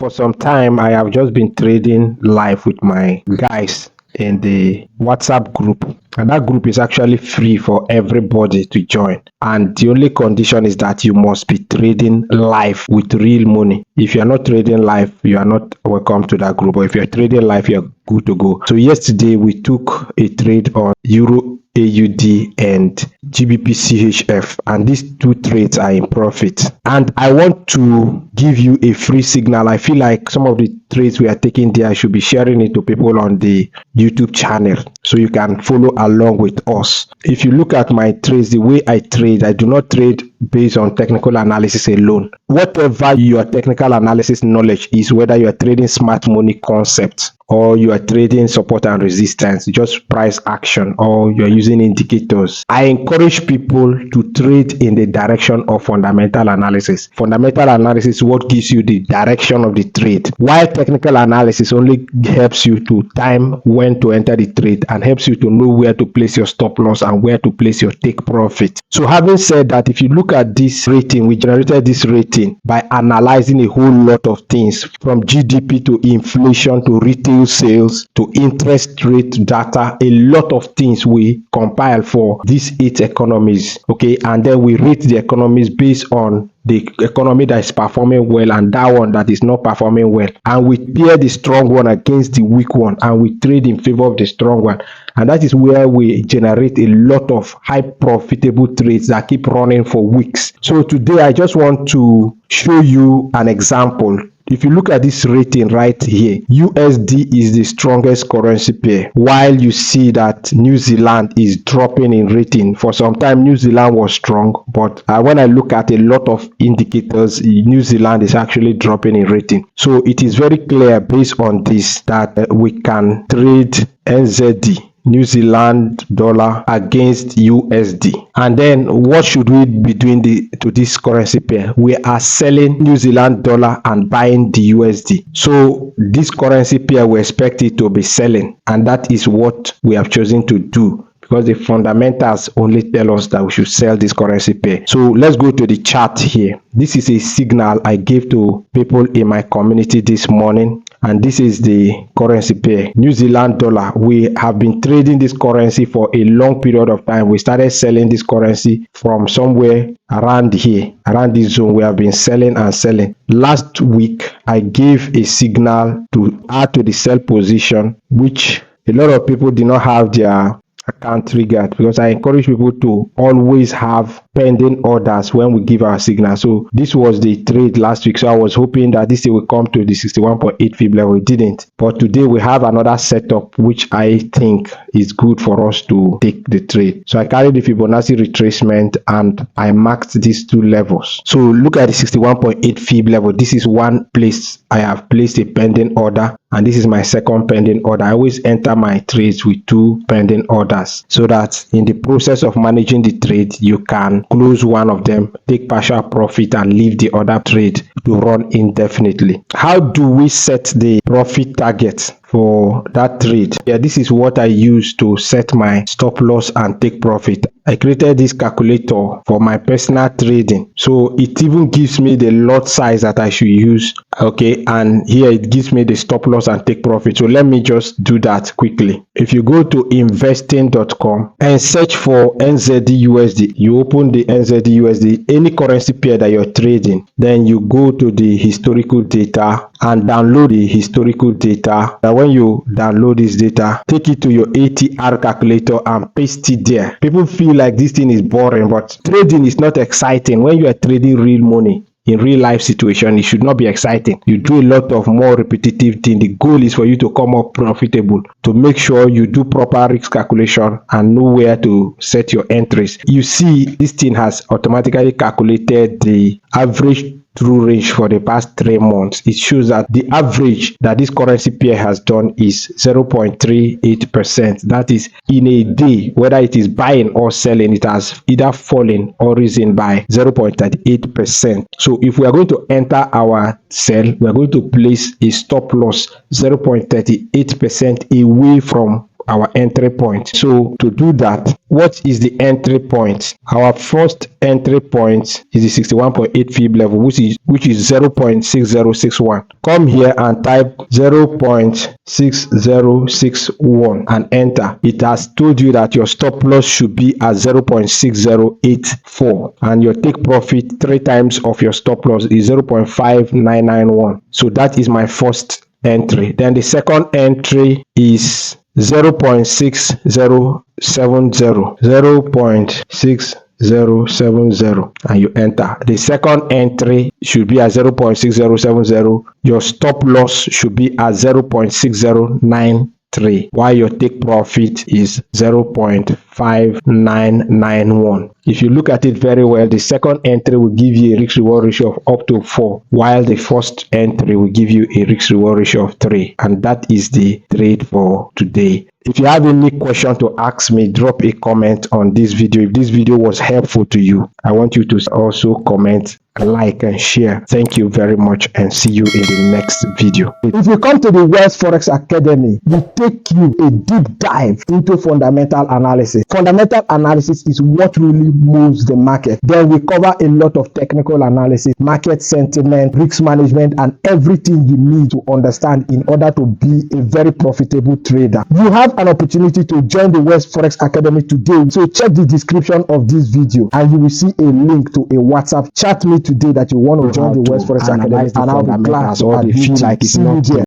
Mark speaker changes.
Speaker 1: for some time, I have just been trading live with my guys in the WhatsApp group, and that group is actually free for everybody to join, and the only condition is that you must be trading live with real money. If you're not trading live, you are not welcome to that group, but if you're trading live, you're good to go. So yesterday we took a trade on Euro AUD and GBP CHF, and these two trades are in profit, and I want to give you a free signal. I feel like some of the trades we are taking there, I should be sharing it to people on the YouTube channel so you can follow along with us. If you look at my trades, the way I trade, I do not trade based on technical analysis alone. Whatever your technical analysis knowledge is, whether you are trading smart money concepts or you are trading support and resistance, just price action, or you're using indicators, I encourage people to trade in the direction of fundamental analysis. Fundamental analysis is what gives you the direction of the trade, while technical analysis only helps you to time when to enter the trade and helps you to know where to place your stop loss and where to place your take profit. So having said that, if you look at this rating, we generated this rating by analyzing a whole lot of things, from GDP to inflation to retail sales to interest rate data, a lot of things we compile for these 8 economies, okay, and then we rate the economies based on the economy that is performing well and that one that is not performing well, and we pair the strong one against the weak one and we trade in favor of the strong one, and that is where we generate a lot of high profitable trades that keep running for weeks. So today I just want to show you an example. If you look at this rating right here, USD is the strongest currency pair, while you see that New Zealand is dropping in rating. For some time, New Zealand was strong, but when I look at a lot of indicators, New Zealand is actually dropping in rating. So it is very clear based on this that we can trade NZD, New Zealand dollar, against USD. And then what should we be doing to this currency pair? We are selling New Zealand dollar and buying the USD. So this currency pair, we expect it to be selling, and that is what we have chosen to do, because the fundamentals only tell us that we should sell this currency pair. So let's go to the chart here. This is a signal I gave to people in my community this morning, and this is the currency pair, New Zealand dollar. We have been trading this currency for a long period of time. We started selling this currency from somewhere around here, around this zone. We have been selling and selling. Last week I gave a signal to add to the sell position, which a lot of people did not have their account triggered, because I encourage people to always have pending orders when we give our signal. So this was the trade last week, so I was hoping that this thing will come to the 61.8 fib level. It didn't, but today we have another setup which I think is good for us to take the trade. So I carried the Fibonacci retracement and I marked these 2 levels. So look at the 61.8 fib level. This is one place I have placed a pending order, and this is my second pending order. I always enter my trades with 2 pending orders, so that in the process of managing the trade, you can close one of them, take partial profit, and leave the other trade to run indefinitely. How do we set the profit target for that trade? Yeah, this is what I use to set my stop loss and take profit. I created this calculator for my personal trading, so it even gives me the lot size that I should use, okay, and here it gives me the stop loss and take profit. So let me just do that quickly. If you go to investing.com and search for NZDUSD, you open the NZDUSD, any currency pair that you're trading, then you go to the historical data and download the historical data. And when you download this data, take it to your ATR calculator and paste it there. People feel like this thing is boring, but trading is not exciting. When you are trading real money in real life situation, it should not be exciting. You do a lot of more repetitive things. The goal is for you to come up profitable, to make sure you do proper risk calculation and know where to set your entries. You see, this thing has automatically calculated the average true range for the past 3 months. It shows that the average that this currency pair has done is 0.38%. That is, in a day, whether it is buying or selling, it has either fallen or risen by 0.38%. So if we are going to enter our sell, we are going to place a stop loss 0.38% away from our entry point. So to do that, what is the entry point? Our first entry point is the 61.8 fib level, which is 0.6061. Come here and type 0.6061 and enter. It has told you that your stop loss should be at 0.6084 and your take profit 3 times of your stop loss is 0.5991. So that is my first entry. Then the second entry is 0.6070 and you enter. The second entry should be at 0.6070. Your stop loss should be at 0.6093 while your take profit is 0.5991. If you look at it very well, the second entry will give you a risk reward ratio of up to 4, while the first entry will give you a risk reward ratio of 3. And that is the trade for today. If you have any question to ask me, drop a comment on this video. If this video was helpful to you, I want you to also comment, like and share. Thank you very much and see you in the next video. If you come to the Weldds Forex Academy, we take you a deep dive into fundamental analysis. Fundamental analysis is what really moves the market. Then we cover a lot of technical analysis, market sentiment, risk management, and everything you need to understand in order to be a very profitable trader. You have an opportunity to join the Weldds Forex Academy today. So check the description of this video and you will see a link to a WhatsApp. Chat me today that you want to join the Weldds Forex Academy and I'll be glad to admit you. See you there.